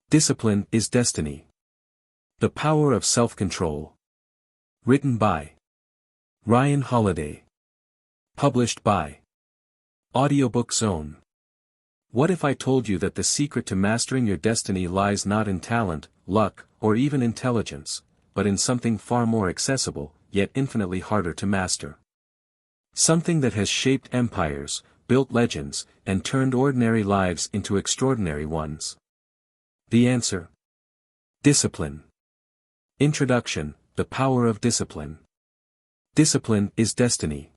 Discipline is Destiny. The Power of Self-Control. Written by Ryan Holiday. Published by Audiobook Zone. What if I told you that the secret to mastering your destiny lies not in talent, luck, or even intelligence, but in something far more accessible, yet infinitely harder to master? Something that has shaped empires, built legends, and turned ordinary lives into extraordinary ones. The answer: discipline. Introduction: The Power of Discipline. Discipline is Destiny.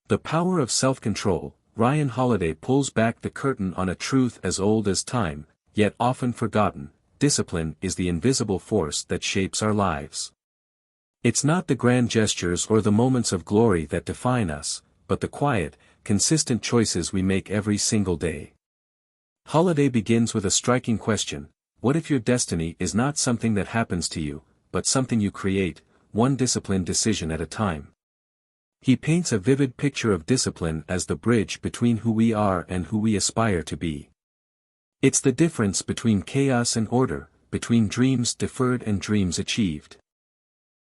The power of self-control. Ryan Holiday pulls back the curtain on a truth as old as time, yet often forgotten. Discipline is the invisible force that shapes our lives. It's not the grand gestures or the moments of glory that define us, but the quiet, consistent choices we make every single day. Holiday begins with a striking question: what if your destiny is not something that happens to you, but something you create, one disciplined decision at a time? He paints a vivid picture of discipline as the bridge between who we are and who we aspire to be. It's the difference between chaos and order, between dreams deferred and dreams achieved.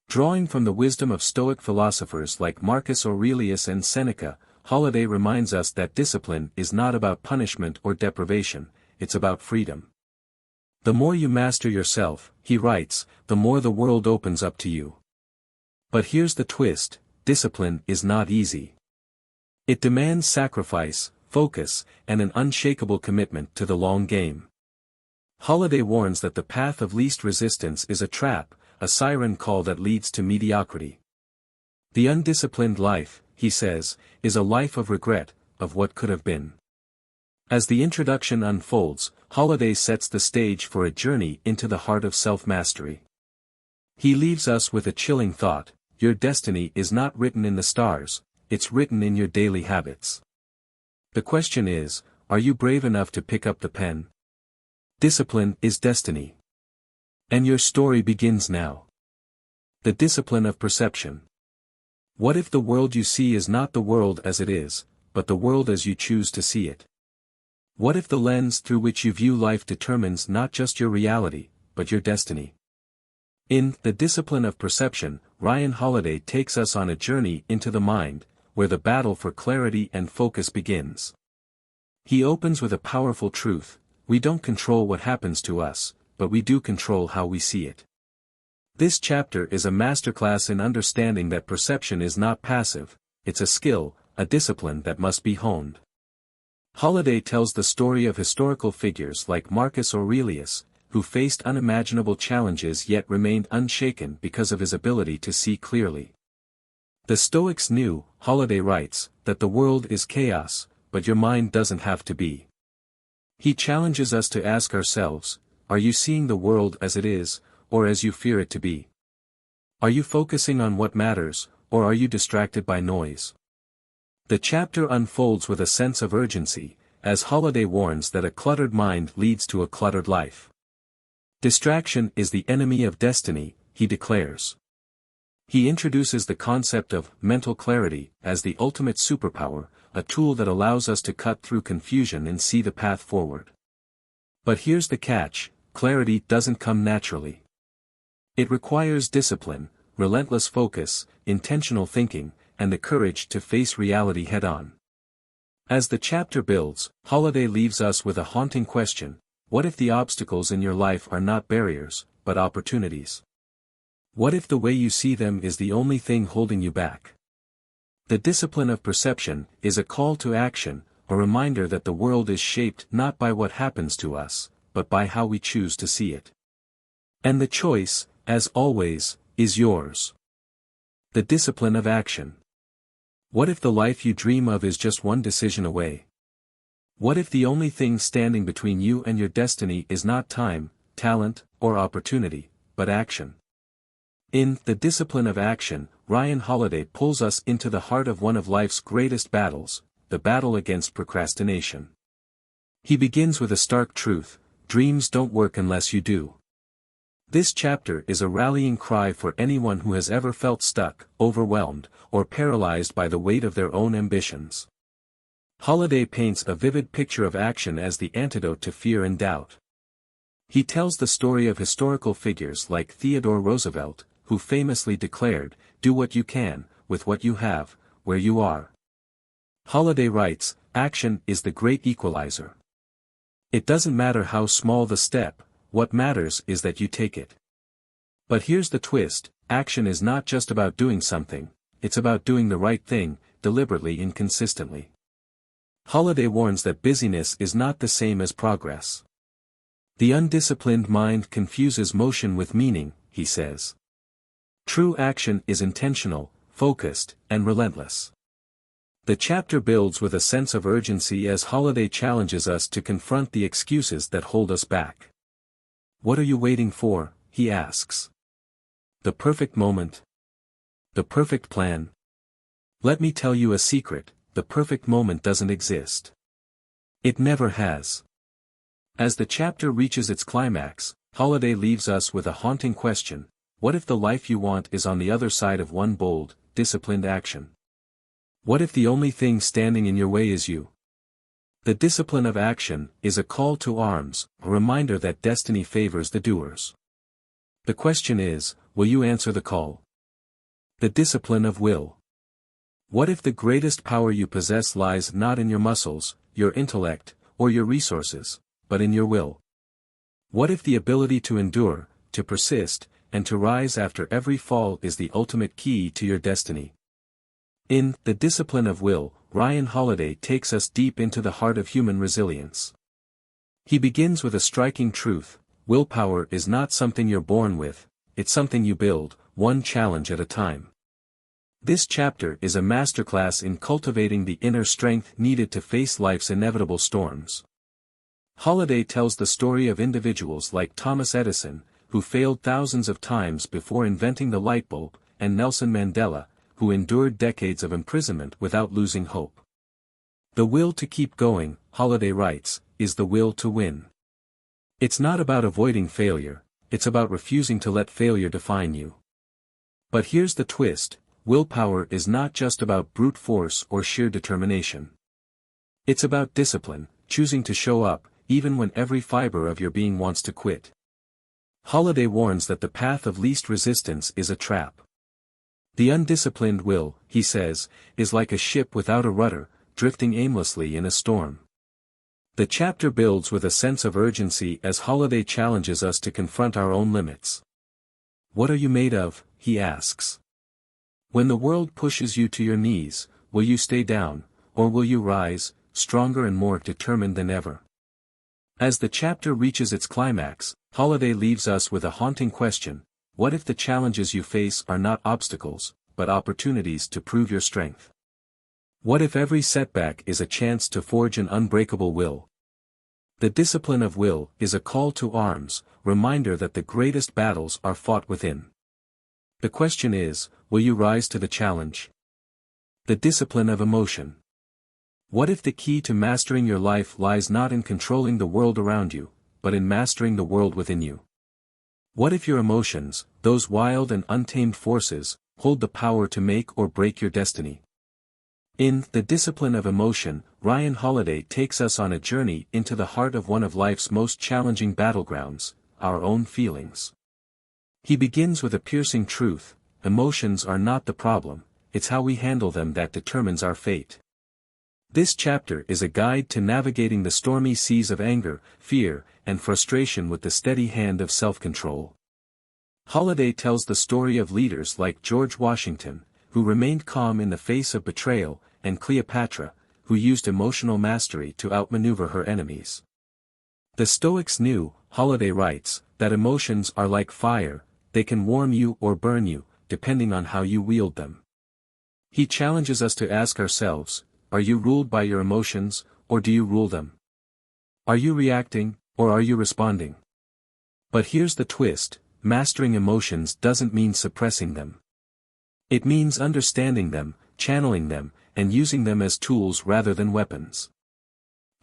Drawing from the wisdom of Stoic philosophers like Marcus Aurelius and Seneca, Holiday reminds us that discipline is not about punishment or deprivation, it's about freedom. The more you master yourself, he writes, the more the world opens up to you. But here's the twist: discipline is not easy. It demands sacrifice, focus, and an unshakable commitment to the long game. Holiday warns that the path of least resistance is a trap, a siren call that leads to mediocrity. The undisciplined life, he says, is a life of regret, of what could have been. As the introduction unfolds, Holiday sets the stage for a journey into the heart of self-mastery. He leaves us with a chilling thought: your destiny is not written in the stars, it's written in your daily habits. The question is, are you brave enough to pick up the pen? Discipline is Destiny. And your story begins now. The discipline of perception. What if the world you see is not the world as it is, but the world as you choose to see it? What if the lens through which you view life determines not just your reality, but your destiny? In The Discipline of Perception, Ryan Holiday takes us on a journey into the mind, where the battle for clarity and focus begins. He opens with a powerful truth: we don't control what happens to us, but we do control how we see it. This chapter is a masterclass in understanding that perception is not passive, it's a skill, a discipline that must be honed. Holiday tells the story of historical figures like Marcus Aurelius, who faced unimaginable challenges yet remained unshaken because of his ability to see clearly. The Stoics knew, Holiday writes, that the world is chaos, but your mind doesn't have to be. He challenges us to ask ourselves, are you seeing the world as it is, or as you fear it to be? Are you focusing on what matters, or are you distracted by noise? The chapter unfolds with a sense of urgency, as Holiday warns that a cluttered mind leads to a cluttered life. Distraction is the enemy of destiny, he declares. He introduces the concept of mental clarity as the ultimate superpower, a tool that allows us to cut through confusion and see the path forward. But here's the catch: clarity doesn't come naturally. It requires discipline, relentless focus, intentional thinking, and the courage to face reality head-on. As the chapter builds, Holiday leaves us with a haunting question: what if the obstacles in your life are not barriers, but opportunities? What if the way you see them is the only thing holding you back? The discipline of perception is a call to action, a reminder that the world is shaped not by what happens to us, but by how we choose to see it. And the choice, as always, is yours. The discipline of action. What if the life you dream of is just one decision away? What if the only thing standing between you and your destiny is not time, talent, or opportunity, but action? In The Discipline of Action, Ryan Holiday pulls us into the heart of one of life's greatest battles, the battle against procrastination. He begins with a stark truth: dreams don't work unless you do. This chapter is a rallying cry for anyone who has ever felt stuck, overwhelmed, or paralyzed by the weight of their own ambitions. Holiday paints a vivid picture of action as the antidote to fear and doubt. He tells the story of historical figures like Theodore Roosevelt, who famously declared, "Do what you can, with what you have, where you are." Holiday writes, "Action is the great equalizer. It doesn't matter how small the step, what matters is that you take it." But here's the twist, action is not just about doing something, it's about doing the right thing, deliberately and consistently. Holiday warns that busyness is not the same as progress. The undisciplined mind confuses motion with meaning, he says. True action is intentional, focused, and relentless. The chapter builds with a sense of urgency as Holiday challenges us to confront the excuses that hold us back. What are you waiting for, he asks. The perfect moment? The perfect plan? Let me tell you a secret, the perfect moment doesn't exist. It never has. As the chapter reaches its climax, Holiday leaves us with a haunting question: what if the life you want is on the other side of one bold, disciplined action? What if the only thing standing in your way is you? The discipline of action is a call to arms, a reminder that destiny favors the doers. The question is, will you answer the call? The discipline of will. What if the greatest power you possess lies not in your muscles, your intellect, or your resources, but in your will? What if the ability to endure, to persist, and to rise after every fall is the ultimate key to your destiny? In The Discipline of Will, Ryan Holiday takes us deep into the heart of human resilience. He begins with a striking truth: willpower is not something you're born with, it's something you build, one challenge at a time. This chapter is a masterclass in cultivating the inner strength needed to face life's inevitable storms. Holiday tells the story of individuals like Thomas Edison, who failed thousands of times before inventing the light bulb, and Nelson Mandela, who endured decades of imprisonment without losing hope. The will to keep going, Holiday writes, is the will to win. It's not about avoiding failure, it's about refusing to let failure define you. But here's the twist: willpower is not just about brute force or sheer determination. It's about discipline, choosing to show up, even when every fiber of your being wants to quit. Holiday warns that the path of least resistance is a trap. The undisciplined will, he says, is like a ship without a rudder, drifting aimlessly in a storm. The chapter builds with a sense of urgency as Holiday challenges us to confront our own limits. What are you made of, he asks. When the world pushes you to your knees, will you stay down, or will you rise, stronger and more determined than ever? As the chapter reaches its climax, Holiday leaves us with a haunting question: what if the challenges you face are not obstacles, but opportunities to prove your strength? What if every setback is a chance to forge an unbreakable will? The discipline of will is a call to arms, reminder that the greatest battles are fought within. The question is, will you rise to the challenge? The discipline of emotion. What if the key to mastering your life lies not in controlling the world around you, but in mastering the world within you? What if your emotions, those wild and untamed forces, hold the power to make or break your destiny? In The Discipline of Emotion, Ryan Holiday takes us on a journey into the heart of one of life's most challenging battlegrounds, our own feelings. He begins with a piercing truth: emotions are not the problem, it's how we handle them that determines our fate. This chapter is a guide to navigating the stormy seas of anger, fear, and frustration with the steady hand of self-control. Holiday tells the story of leaders like George Washington, who remained calm in the face of betrayal, and Cleopatra, who used emotional mastery to outmaneuver her enemies. The Stoics knew, Holiday writes, that emotions are like fire, they can warm you or burn you, depending on how you wield them. He challenges us to ask ourselves, are you ruled by your emotions, or do you rule them? Are you reacting, or are you responding? But here's the twist: mastering emotions doesn't mean suppressing them. It means understanding them, channeling them, and using them as tools rather than weapons.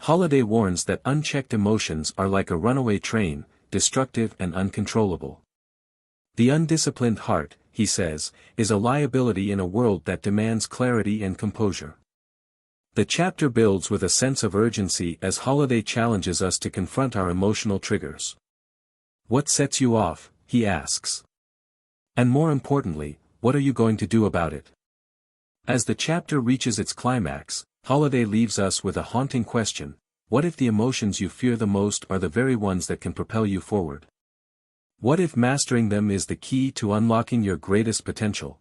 Holiday warns that unchecked emotions are like a runaway train, destructive and uncontrollable. The undisciplined heart, he says, is a liability in a world that demands clarity and composure. The chapter builds with a sense of urgency as Holiday challenges us to confront our emotional triggers. What sets you off, he asks. And more importantly, what are you going to do about it? As the chapter reaches its climax, Holiday leaves us with a haunting question: what if the emotions you fear the most are the very ones that can propel you forward? What if mastering them is the key to unlocking your greatest potential?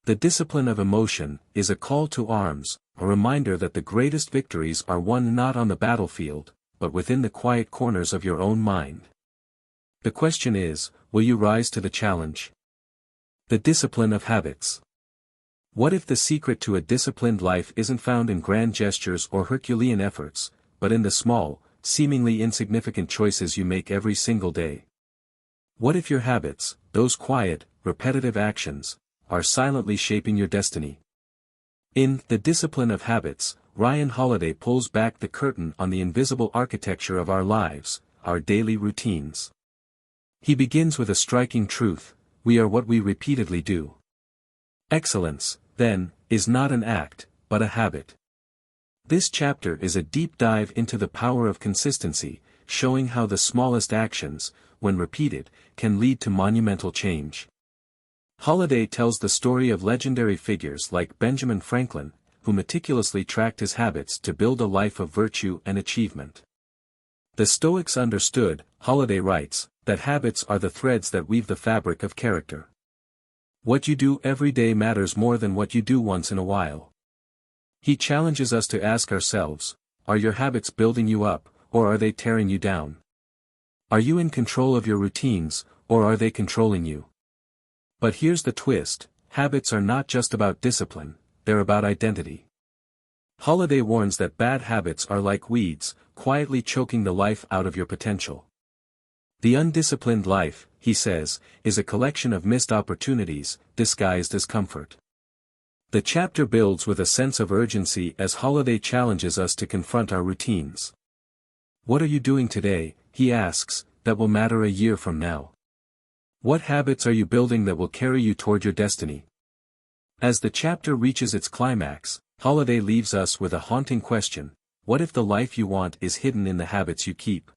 The discipline of emotion is a call to arms, a reminder that the greatest victories are won not on the battlefield, but within the quiet corners of your own mind. The question is, will you rise to the challenge? The discipline of habits. What if the secret to a disciplined life isn't found in grand gestures or Herculean efforts, but in the small, seemingly insignificant choices you make every single day? What if your habits, those quiet, repetitive actions, are silently shaping your destiny? In The Discipline of Habits, Ryan Holiday pulls back the curtain on the invisible architecture of our lives, our daily routines. He begins with a striking truth: we are what we repeatedly do. Excellence, then, is not an act, but a habit. This chapter is a deep dive into the power of consistency, showing how the smallest actions, when repeated, can lead to monumental change. Holiday tells the story of legendary figures like Benjamin Franklin, who meticulously tracked his habits to build a life of virtue and achievement. The Stoics understood, Holiday writes, that habits are the threads that weave the fabric of character. What you do every day matters more than what you do once in a while. He challenges us to ask ourselves, are your habits building you up, or are they tearing you down? Are you in control of your routines, or are they controlling you? But here's the twist: habits are not just about discipline, they're about identity. Holiday warns that bad habits are like weeds, quietly choking the life out of your potential. The undisciplined life, he says, is a collection of missed opportunities, disguised as comfort. The chapter builds with a sense of urgency as Holiday challenges us to confront our routines. What are you doing today, he asks, that will matter a year from now? What habits are you building that will carry you toward your destiny? As the chapter reaches its climax, Holiday leaves us with a haunting question: what if the life you want is hidden in the habits you keep?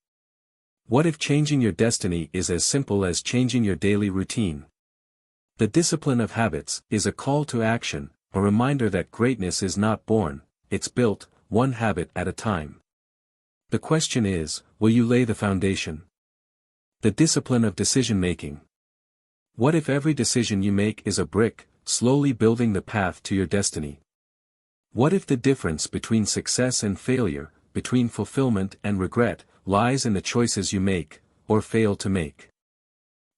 What if changing your destiny is as simple as changing your daily routine? The discipline of habits is a call to action, a reminder that greatness is not born, it's built, one habit at a time. The question is, will you lay the foundation? The discipline of decision-making. What if every decision you make is a brick, slowly building the path to your destiny? What if the difference between success and failure, between fulfillment and regret, lies in the choices you make, or fail to make?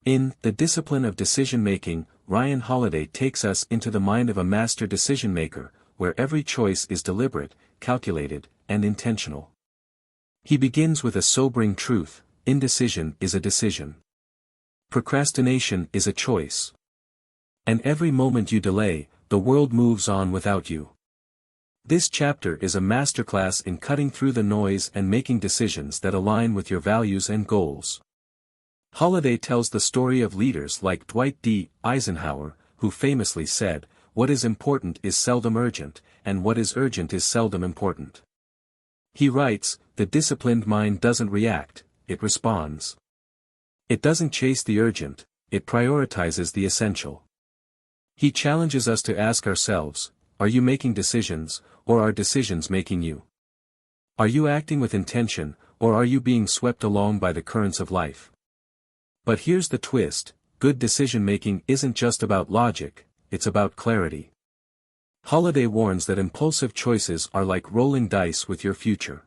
In The Discipline of Decision-Making, Ryan Holiday takes us into the mind of a master decision-maker, where every choice is deliberate, calculated, and intentional. He begins with a sobering truth: indecision is a decision. Procrastination is a choice. And every moment you delay, the world moves on without you. This chapter is a masterclass in cutting through the noise and making decisions that align with your values and goals. Holiday tells the story of leaders like Dwight Eisenhower, who famously said, "What is important is seldom urgent, and what is urgent is seldom important." He writes, "The disciplined mind doesn't react, it responds. It doesn't chase the urgent, it prioritizes the essential." He challenges us to ask ourselves, are you making decisions, or are decisions making you? Are you acting with intention, or are you being swept along by the currents of life? But here's the twist: good decision-making isn't just about logic, it's about clarity. Holiday warns that impulsive choices are like rolling dice with your future.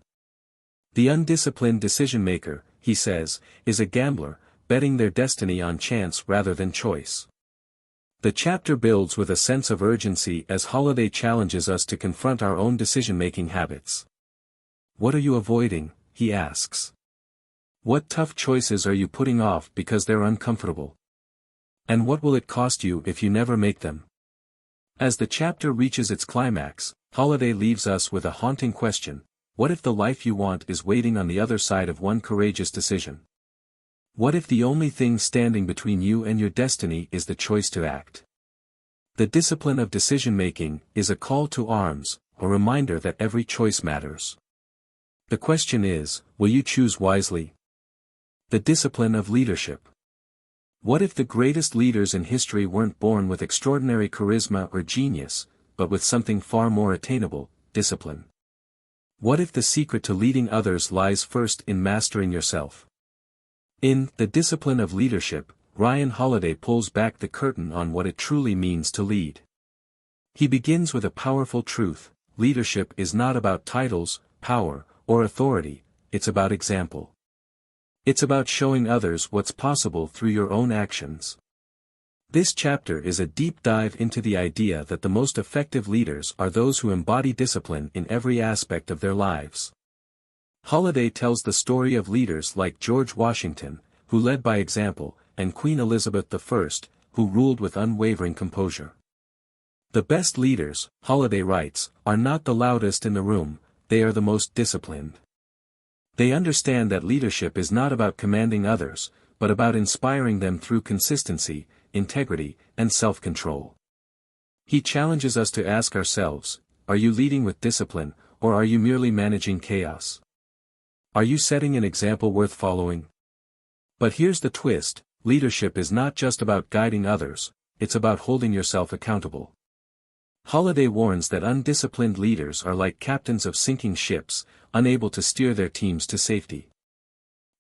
The undisciplined decision-maker, he says, is a gambler, betting their destiny on chance rather than choice. The chapter builds with a sense of urgency as Holiday challenges us to confront our own decision-making habits. What are you avoiding, he asks. What tough choices are you putting off because they're uncomfortable? And what will it cost you if you never make them? As the chapter reaches its climax, Holiday leaves us with a haunting question: what if the life you want is waiting on the other side of one courageous decision? What if the only thing standing between you and your destiny is the choice to act? The discipline of decision-making is a call to arms, a reminder that every choice matters. The question is, will you choose wisely? The discipline of leadership. What if the greatest leaders in history weren't born with extraordinary charisma or genius, but with something far more attainable, discipline? What if the secret to leading others lies first in mastering yourself? In The Discipline of Leadership, Ryan Holiday pulls back the curtain on what it truly means to lead. He begins with a powerful truth: leadership is not about titles, power, or authority, it's about example. It's about showing others what's possible through your own actions. This chapter is a deep dive into the idea that the most effective leaders are those who embody discipline in every aspect of their lives. Holiday tells the story of leaders like George Washington, who led by example, and Queen Elizabeth I, who ruled with unwavering composure. The best leaders, Holiday writes, are not the loudest in the room, they are the most disciplined. They understand that leadership is not about commanding others, but about inspiring them through consistency, integrity, and self-control. He challenges us to ask ourselves, are you leading with discipline, or are you merely managing chaos? Are you setting an example worth following? But here's the twist: leadership is not just about guiding others, it's about holding yourself accountable. Holiday warns that undisciplined leaders are like captains of sinking ships, unable to steer their teams to safety.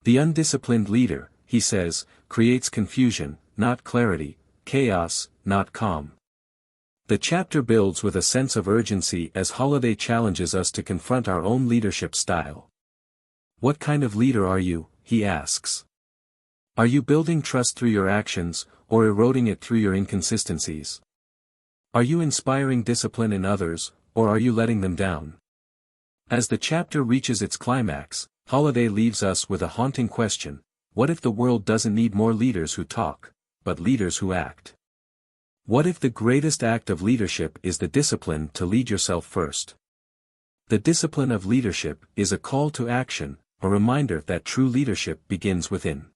The undisciplined leader, he says, creates confusion, not clarity, chaos, not calm. The chapter builds with a sense of urgency as Holiday challenges us to confront our own leadership style. What kind of leader are you, he asks. Are you building trust through your actions, or eroding it through your inconsistencies? Are you inspiring discipline in others, or are you letting them down? As the chapter reaches its climax, Holiday leaves us with a haunting question: what if the world doesn't need more leaders who talk, but leaders who act? What if the greatest act of leadership is the discipline to lead yourself first? The discipline of leadership is a call to action, a reminder that true leadership begins within.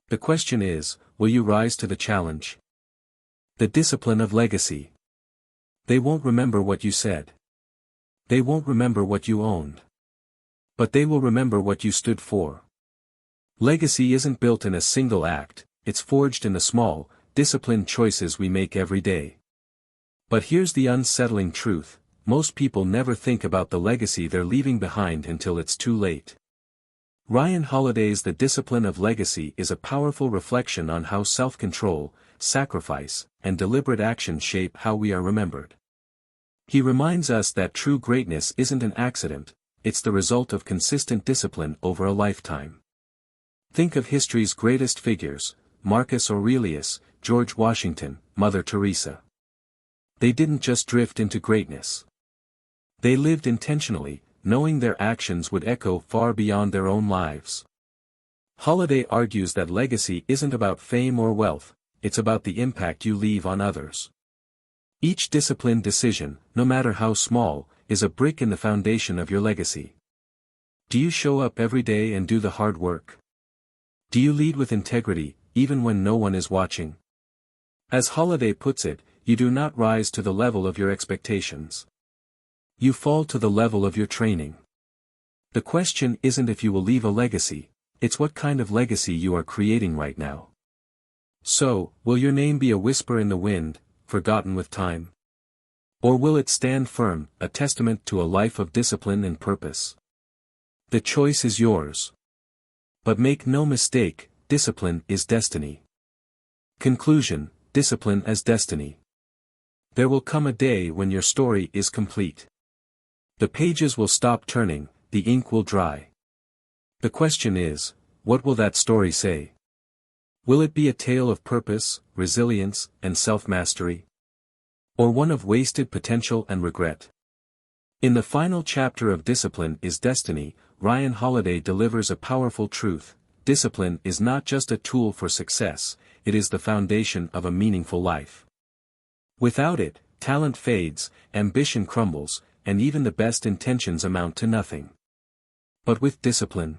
The question is, will you rise to the challenge? The discipline of legacy. They won't remember what you said. They won't remember what you owned. But they will remember what you stood for. Legacy isn't built in a single act, it's forged in the small, disciplined choices we make every day. But here's the unsettling truth: most people never think about the legacy they're leaving behind until it's too late. Ryan Holiday's The Discipline of Legacy is a powerful reflection on how self-control, sacrifice, and deliberate action shape how we are remembered. He reminds us that true greatness isn't an accident, it's the result of consistent discipline over a lifetime. Think of history's greatest figures: Marcus Aurelius, George Washington, Mother Teresa. They didn't just drift into greatness. They lived intentionally, knowing their actions would echo far beyond their own lives. Holiday argues that legacy isn't about fame or wealth, it's about the impact you leave on others. Each disciplined decision, no matter how small, is a brick in the foundation of your legacy. Do you show up every day and do the hard work? Do you lead with integrity, even when no one is watching? As Holiday puts it, you do not rise to the level of your expectations. You fall to the level of your training. The question isn't if you will leave a legacy, it's what kind of legacy you are creating right now. So, will your name be a whisper in the wind, forgotten with time? Or will it stand firm, a testament to a life of discipline and purpose? The choice is yours. But make no mistake, discipline is destiny. Conclusion: discipline as destiny. There will come a day when your story is complete. The pages will stop turning, the ink will dry. The question is, what will that story say? Will it be a tale of purpose, resilience, and self-mastery? Or one of wasted potential and regret? In the final chapter of Discipline is Destiny, Ryan Holiday delivers a powerful truth: discipline is not just a tool for success, it is the foundation of a meaningful life. Without it, talent fades, ambition crumbles, and even the best intentions amount to nothing. But with discipline,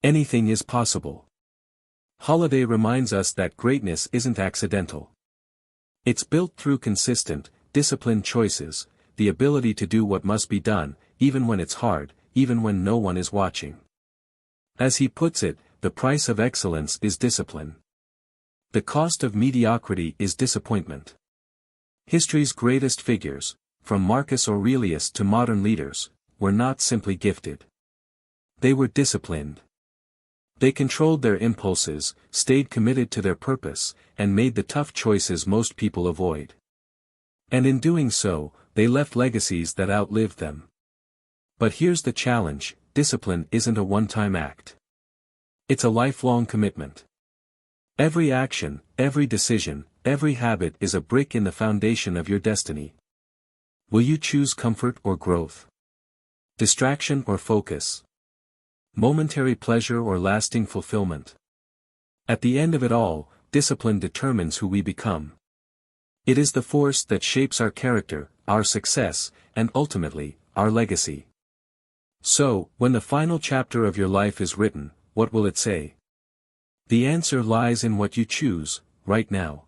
anything is possible. Holiday reminds us that greatness isn't accidental. It's built through consistent, disciplined choices, the ability to do what must be done, even when it's hard, even when no one is watching. As he puts it, the price of excellence is discipline. The cost of mediocrity is disappointment. History's greatest figures, from Marcus Aurelius to modern leaders, were not simply gifted. They were disciplined. They controlled their impulses, stayed committed to their purpose, and made the tough choices most people avoid. And in doing so, they left legacies that outlived them. But here's the challenge: discipline isn't a one-time act. It's a lifelong commitment. Every action, every decision, every habit is a brick in the foundation of your destiny. Will you choose comfort or growth? Distraction or focus? Momentary pleasure or lasting fulfillment? At the end of it all, discipline determines who we become. It is the force that shapes our character, our success, and ultimately, our legacy. So, when the final chapter of your life is written, what will it say? The answer lies in what you choose, right now.